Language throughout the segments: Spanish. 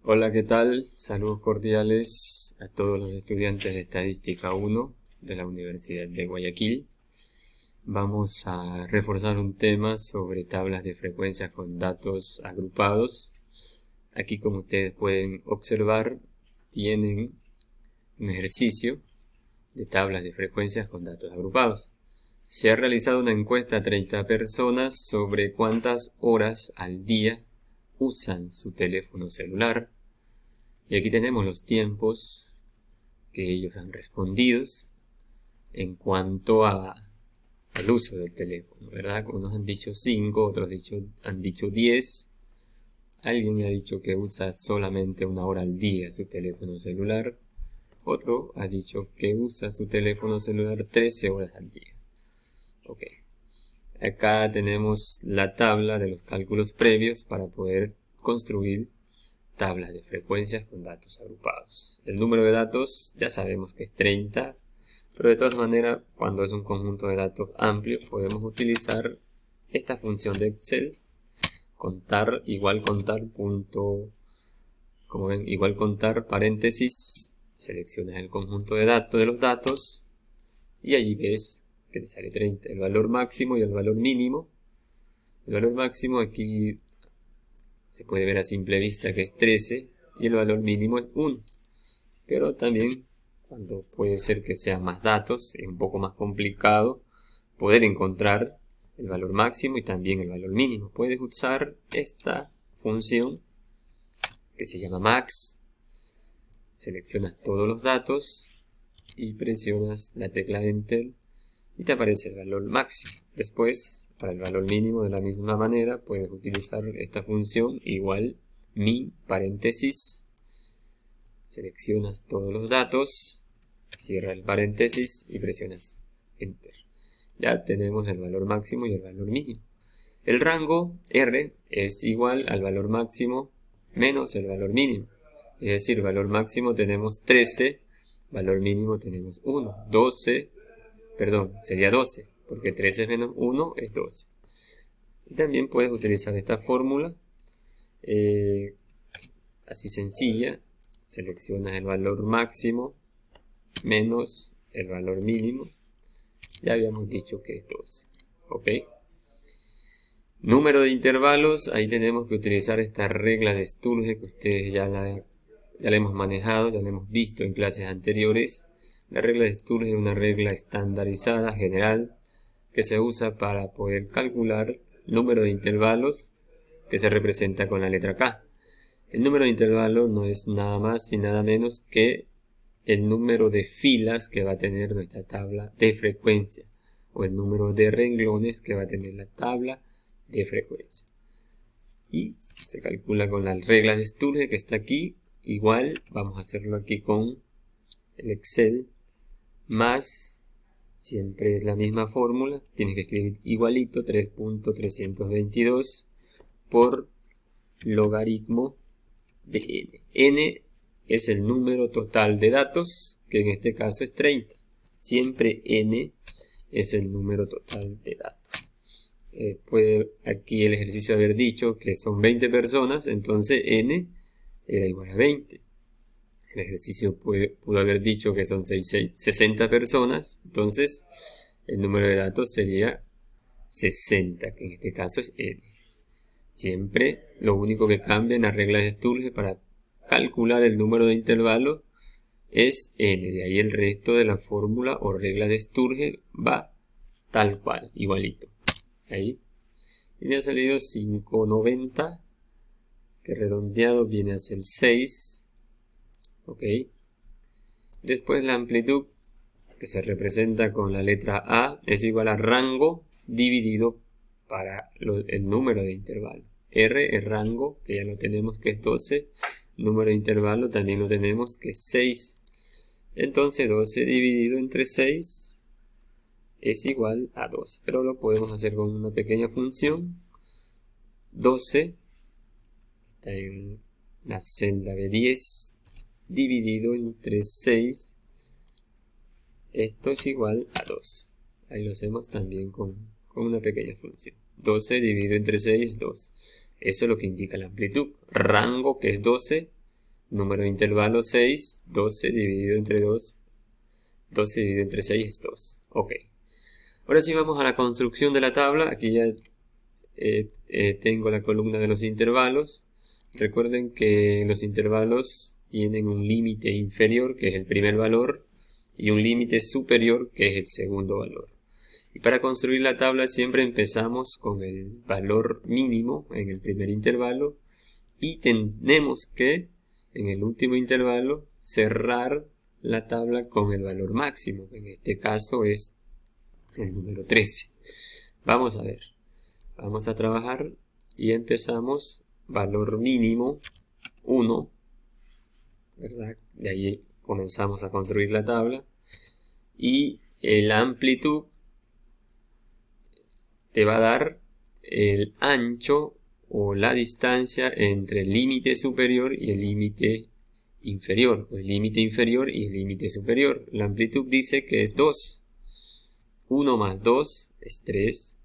Hola, ¿qué tal? Saludos cordiales a todos los estudiantes de Estadística 1 de la Universidad de Guayaquil. Vamos a reforzar un tema sobre tablas de frecuencias con datos agrupados. Aquí, como ustedes pueden observar, tienen un ejercicio de tablas de frecuencias con datos agrupados. Se ha realizado una encuesta a 30 personas sobre cuántas horas al día usan su teléfono celular. Y aquí tenemos los tiempos que ellos han respondido en cuanto al uso del teléfono, ¿verdad? Unos han dicho 5, otros han dicho 10. Alguien ha dicho que usa solamente 1 hora al día su teléfono celular. Otro ha dicho que usa su teléfono celular 13 horas al día. Ok. Acá tenemos la tabla de los cálculos previos para poder construir tablas de frecuencias con datos agrupados. El número de datos ya sabemos que es 30, pero de todas maneras, cuando es un conjunto de datos amplio, podemos utilizar esta función de Excel, contar igual contar punto, como ven, igual contar paréntesis, seleccionas el conjunto de datos de los datos y allí ves que te sale 30, el valor máximo y el valor mínimo. El valor máximo aquí se puede ver a simple vista que es 13 y el valor mínimo es 1. Pero también, cuando puede ser que sean más datos, es un poco más complicado poder encontrar el valor máximo y también el valor mínimo. Puedes usar esta función que se llama max. Seleccionas todos los datos y presionas la tecla Enter y te aparece el valor máximo. Después, para el valor mínimo, de la misma manera, puedes utilizar esta función igual min paréntesis. Seleccionas todos los datos, cierra el paréntesis y presionas Enter. Ya tenemos el valor máximo y el valor mínimo. El rango R es igual al valor máximo menos el valor mínimo. Es decir, valor máximo tenemos 13, valor mínimo tenemos 1. 12, perdón, sería 12, porque 13 menos 1 es 12. Y también puedes utilizar esta fórmula, así sencilla. Seleccionas el valor máximo menos el valor mínimo. Ya habíamos dicho que es 12. ¿Ok? Número de intervalos. Ahí tenemos que utilizar esta regla de Sturge que ustedes ya la hemos manejado, ya la hemos visto en clases anteriores. La regla de Sturge es una regla estandarizada, general, que se usa para poder calcular el número de intervalos que se representa con la letra K. El número de intervalos no es nada más y nada menos que el número de filas que va a tener nuestra tabla de frecuencia o el número de renglones que va a tener la tabla de frecuencia. Y se calcula con las reglas de Sturge que está aquí. Igual vamos a hacerlo aquí con el Excel más, siempre es la misma fórmula, tienes que escribir igualito 3.322 por logaritmo de n. N es el número total de datos, que en este caso es 30. Siempre n es el número total de datos. Puede aquí el ejercicio haber dicho que son 20 personas, entonces n era igual a 20. El ejercicio pudo haber dicho que son 60 personas, entonces el número de datos sería 60, que en este caso es n. Siempre lo único que cambia en las reglas de Sturge para calcular el número de intervalos es n. De ahí el resto de la fórmula o regla de Sturge va tal cual, igualito. Ahí. Y me ha salido 590, que redondeado viene a ser 6. Ok. Después la amplitud, que se representa con la letra A, es igual a rango dividido para el número de intervalo. R es rango, que ya lo tenemos que es 12. Número de intervalo también lo tenemos que es 6. Entonces 12 dividido entre 6 es igual a 12. Pero lo podemos hacer con una pequeña función. 12 está en la celda B10 dividido entre 6. Esto es igual a 2. Ahí lo hacemos también con una pequeña función. 12 dividido entre 6 es 2. Eso es lo que indica la amplitud. Rango, que es 12, número de intervalo 6, 12 dividido entre 2, 12 dividido entre 6 es 2. Ok. Ahora sí vamos a la construcción de la tabla. Aquí ya tengo la columna de los intervalos. Recuerden que los intervalos tienen un límite inferior, que es el primer valor, y un límite superior, que es el segundo valor. Y para construir la tabla siempre empezamos con el valor mínimo en el primer intervalo y tenemos que, en el último intervalo, cerrar la tabla con el valor máximo. En este caso es el número 13. Vamos a ver. Vamos a trabajar y empezamos valor mínimo 1, ¿verdad? De ahí comenzamos a construir la tabla. Y la amplitud te va a dar el ancho o la distancia entre el límite superior y el límite inferior, o el límite inferior y el límite superior. La amplitud dice que es 2. 1 más 2 es 3.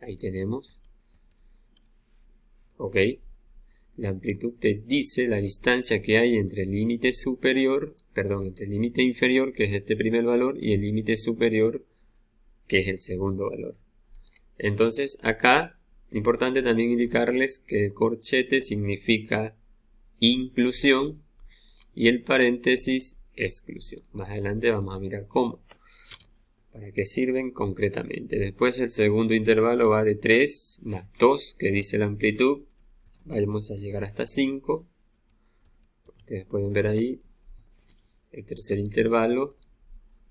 Ahí tenemos. Ok. La amplitud te dice la distancia que hay entre el límite superior, entre el límite inferior, que es este primer valor, y el límite superior, que es el segundo valor. Entonces acá, importante también indicarles que el corchete significa inclusión y el paréntesis exclusión. Más adelante vamos a mirar cómo, para qué sirven concretamente. Después el segundo intervalo va de 3 más 2, que dice la amplitud. Vamos a llegar hasta 5. Ustedes pueden ver ahí. El tercer intervalo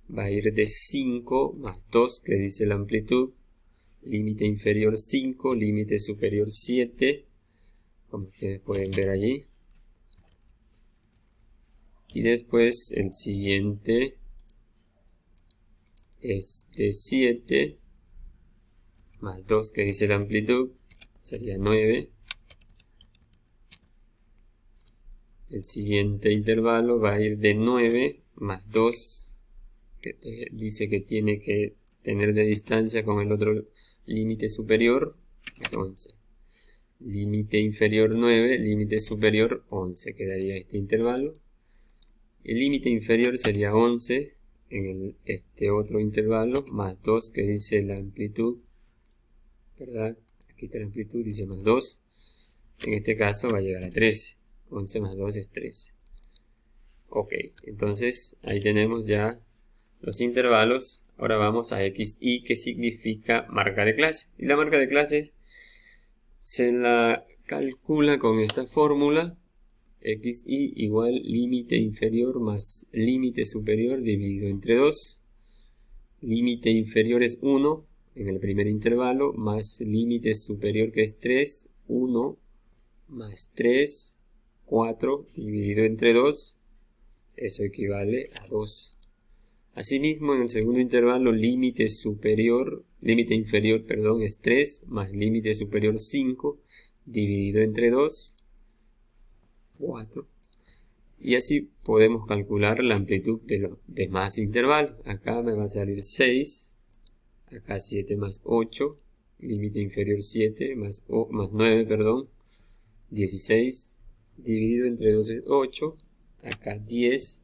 va a ir de 5 más 2, que dice la amplitud. Límite inferior 5, límite superior 7, como ustedes pueden ver allí. Y después el siguiente es de 7 más 2, que dice la amplitud, sería 9. El siguiente intervalo va a ir de 9 más 2, que dice que tiene que tener de distancia con el otro límite superior, es 11. Límite inferior 9, límite superior 11, quedaría este intervalo. El límite inferior sería 11 en este otro intervalo, más 2 que dice la amplitud, ¿verdad? Aquí está la amplitud, dice más 2. En este caso va a llegar a 13. 11 más 2 es 13. Ok, entonces ahí tenemos ya los intervalos. Ahora vamos a XY, que significa marca de clase. Y la marca de clase se la calcula con esta fórmula. XY igual límite inferior más límite superior dividido entre 2. Límite inferior es 1 en el primer intervalo, más límite superior, que es 3. 1 más 3, 4 dividido entre 2. Eso equivale a 2. Asimismo, en el segundo intervalo, límite inferior, es 3, más límite superior 5, dividido entre 2, 4. Y así podemos calcular la amplitud de los demás intervalos. Acá me va a salir 6, acá 7 más 8, límite inferior 7, más 9, 16, dividido entre 2 es 8, acá 10,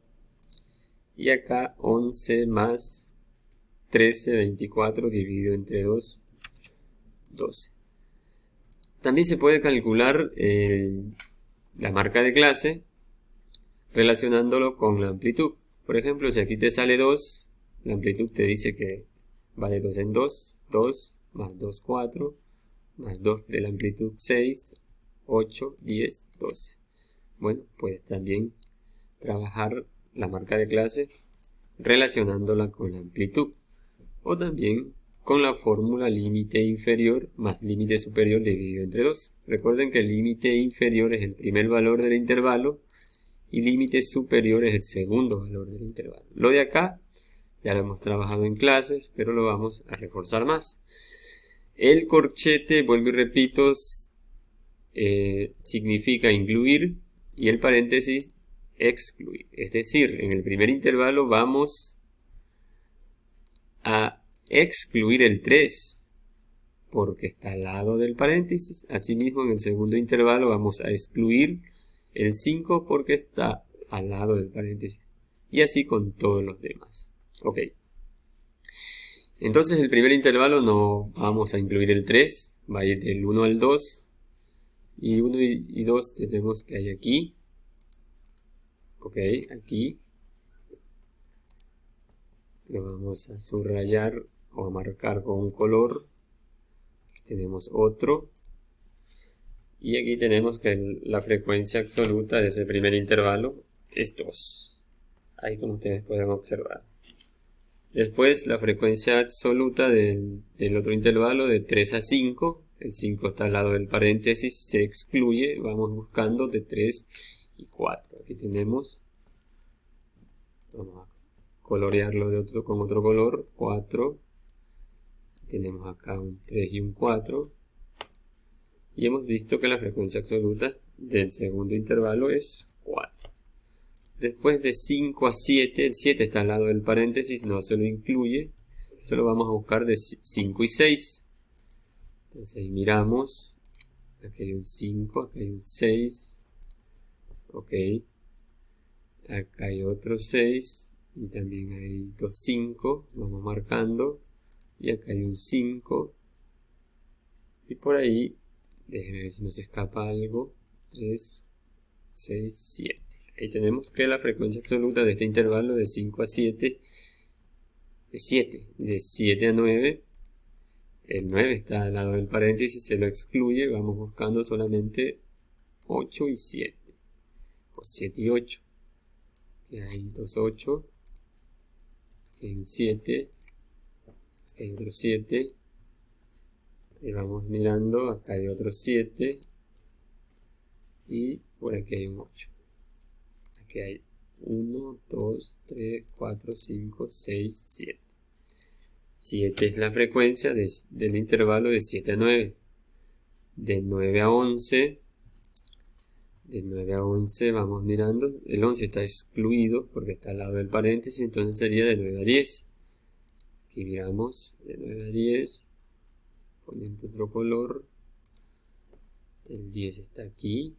y acá 11 más 13, 24, dividido entre 2, 12. También se puede calcular la marca de clase relacionándolo con la amplitud. Por ejemplo, si aquí te sale 2, la amplitud te dice que va de 2 en 2, 2 más 2, 4, más 2 de la amplitud 6, 8, 10, 12. Bueno, puedes también trabajar la marca de clase relacionándola con la amplitud, o también con la fórmula límite inferior más límite superior dividido entre 2. Recuerden que el límite inferior es el primer valor del intervalo y límite superior es el segundo valor del intervalo. Lo de acá ya lo hemos trabajado en clases, pero lo vamos a reforzar más. El corchete, vuelvo y repito, significa incluir, y el paréntesis excluir. Es decir, en el primer intervalo vamos a excluir el 3 porque está al lado del paréntesis. Asimismo, en el segundo intervalo vamos a excluir el 5 porque está al lado del paréntesis. Y así con todos los demás. Ok. Entonces el primer intervalo no vamos a incluir el 3. Va a ir del 1 al 2. Y 1 y 2 tenemos que hay aquí. Ok, aquí. Lo vamos a subrayar o a marcar con un color. Aquí tenemos otro. Y aquí tenemos que la frecuencia absoluta de ese primer intervalo es 2. Ahí como ustedes pueden observar. Después la frecuencia absoluta del otro intervalo de 3 a 5. El 5 está al lado del paréntesis, se excluye. Vamos buscando de 3 y 4. Aquí tenemos. Vamos a colorearlo con otro color. 4. Tenemos acá un 3 y un 4. Y hemos visto que la frecuencia absoluta del segundo intervalo es 4. Después de 5 a 7, el 7 está al lado del paréntesis, no se lo incluye. Solo vamos a buscar de 5 y 6. Entonces ahí miramos. Aquí hay un 5, acá hay un 6. Ok. Acá hay otro 6. Y también hay dos 5. Vamos marcando. Y acá hay un 5. Y por ahí, déjenme ver si nos escapa algo. 3, 6, 7. Ahí tenemos que la frecuencia absoluta de este intervalo de 5 a 7 es 7. De 7 a 9, el 9 está al lado del paréntesis, se lo excluye. Vamos buscando solamente 8 y 7. O 7 y 8. Aquí hay dos 8. Aquí hay un 7. Aquí hay otro 7. Y vamos mirando. Acá hay otro 7. Y por aquí hay un 8. Aquí hay 1, 2, 3, 4, 5, 6, 7. 7 es la frecuencia del intervalo de 7 a 9. De 9 a 11. De 9 a 11 vamos mirando. El 11 está excluido porque está al lado del paréntesis. Entonces sería de 9 a 10. Aquí miramos. De 9 a 10. Poniendo otro color. El 10 está aquí.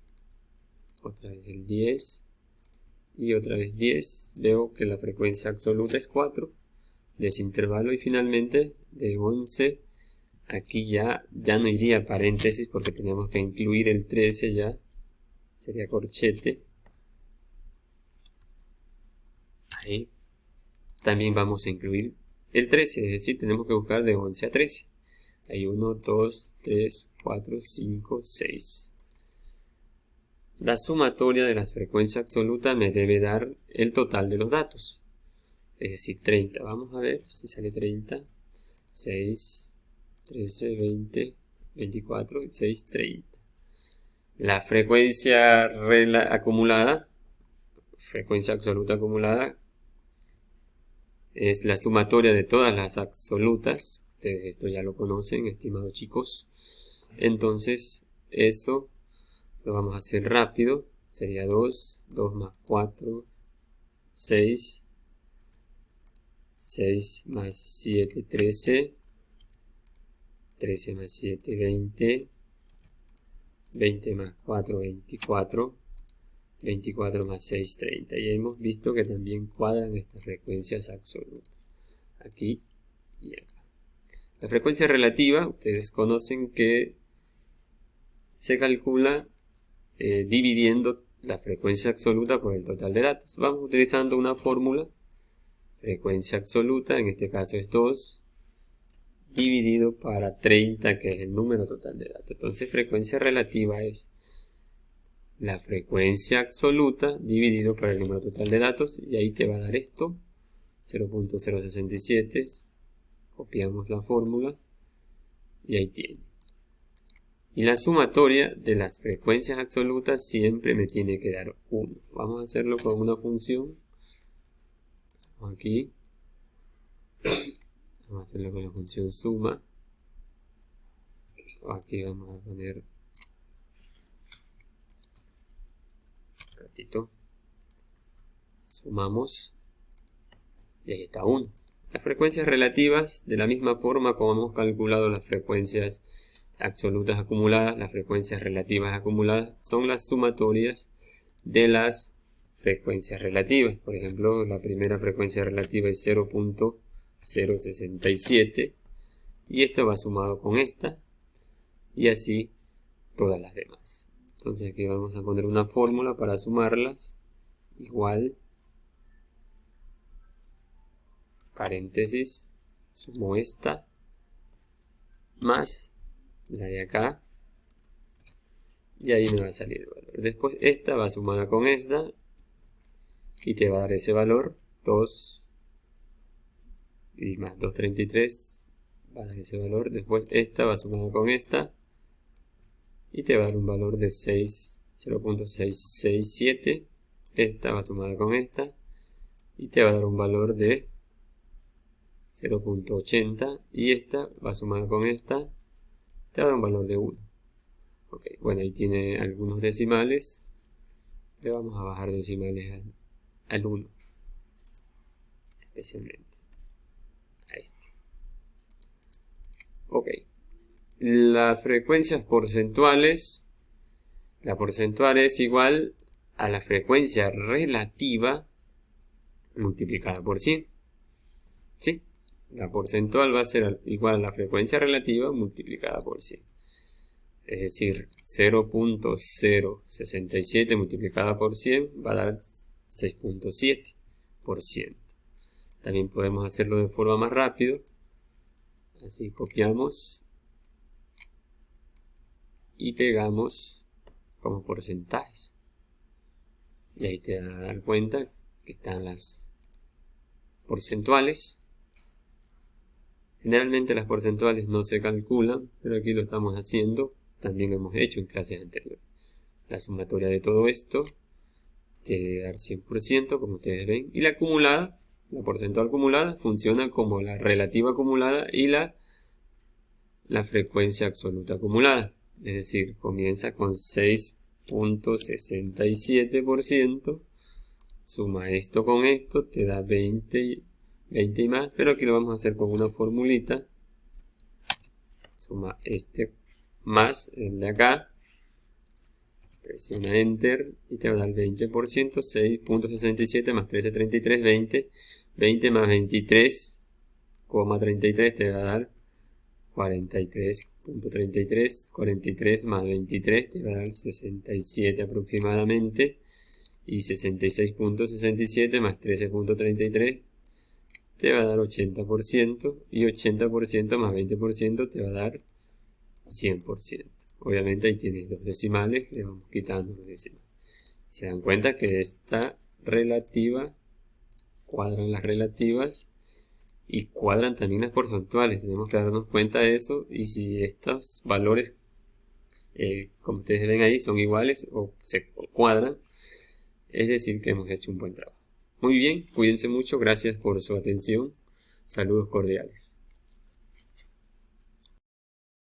Otra vez el 10. Y otra vez 10. Veo que la frecuencia absoluta es 4. De ese intervalo. Y finalmente de 11. Aquí ya no iría paréntesis porque tenemos que incluir el 13 ya. Sería corchete. Ahí. También vamos a incluir el 13. Es decir, tenemos que buscar de 11 a 13. Hay 1, 2, 3, 4, 5, 6. La sumatoria de las frecuencias absolutas me debe dar el total de los datos. Es decir, 30. Vamos a ver si sale 30. 6, 13, 20, 24, 6, 30. La frecuencia acumulada, frecuencia absoluta acumulada, es la sumatoria de todas las absolutas. Ustedes esto ya lo conocen, estimados chicos. Entonces, eso lo vamos a hacer rápido. Sería 2, 2 más 4, 6, 6 más 7, 13, 13 más 7, 20, 20 más 4, 24, 24 más 6, 30. Y hemos visto que también cuadran estas frecuencias absolutas. Aquí y acá. La frecuencia relativa, ustedes conocen que se calcula dividiendo la frecuencia absoluta por el total de datos. Vamos utilizando una fórmula. Frecuencia absoluta, en este caso es 2, dividido para 30, que es el número total de datos. Entonces, frecuencia relativa es la frecuencia absoluta dividido por el número total de datos. Y ahí te va a dar esto, 0.067. Copiamos la fórmula y ahí tiene. Y la sumatoria de las frecuencias absolutas siempre me tiene que dar 1. Vamos a hacerlo con una función. Aquí. Vamos a hacerlo con la función suma. Aquí vamos a poner un ratito. Sumamos. Y ahí está 1. Las frecuencias relativas, de la misma forma como hemos calculado las frecuencias absolutas acumuladas, las frecuencias relativas acumuladas son las sumatorias de las frecuencias relativas. Por ejemplo, la primera frecuencia relativa es 0.067 y esto va sumado con esta y así todas las demás. Entonces aquí vamos a poner una fórmula para sumarlas, igual, paréntesis, sumo esta más la de acá y ahí me va a salir el valor. Después esta va sumada con esta y te va a dar ese valor, 2 y más 233 va a dar ese valor. Después esta va sumada con esta y te va a dar un valor de 0.667. Esta va sumada con esta y te va a dar un valor de 0.80 y esta va sumada con esta, te va a dar un valor de 1. Ok, bueno, ahí tiene algunos decimales. Le vamos a bajar decimales al 1, especialmente a este. Ok, las frecuencias porcentuales, la porcentual es igual a la frecuencia relativa multiplicada por 100. ¿Sí? La porcentual va a ser igual a la frecuencia relativa multiplicada por 100. Es decir, 0.067 multiplicada por 100 va a dar 6.7%. También podemos hacerlo de forma más rápida. Así copiamos y pegamos como porcentajes. Y ahí te vas a dar cuenta que están las porcentuales. Generalmente las porcentuales no se calculan, pero aquí lo estamos haciendo. También lo hemos hecho en clases anteriores. La sumatoria de todo esto te debe dar 100%, como ustedes ven. Y la acumulada, la porcentual acumulada, funciona como la relativa acumulada y la frecuencia absoluta acumulada. Es decir, comienza con 6.67%, suma esto con esto, te da 20 y más, pero aquí lo vamos a hacer con una formulita. Suma este más el de acá, presiona Enter y te va a dar 20%, 6.67 más 13.33, 20, 20 más 23,33 te va a dar 43.33, 43 más 23 te va a dar 67 aproximadamente, y 66.67 más 13.33 te va a dar 80%, y 80% más 20% te va a dar 100%. Obviamente ahí tienes dos decimales, le vamos quitando los decimales. Se dan cuenta que esta relativa, cuadran las relativas y cuadran también las porcentuales. Tenemos que darnos cuenta de eso, y si estos valores, como ustedes ven ahí, son iguales o se cuadran, es decir que hemos hecho un buen trabajo. Muy bien, cuídense mucho, gracias por su atención, saludos cordiales.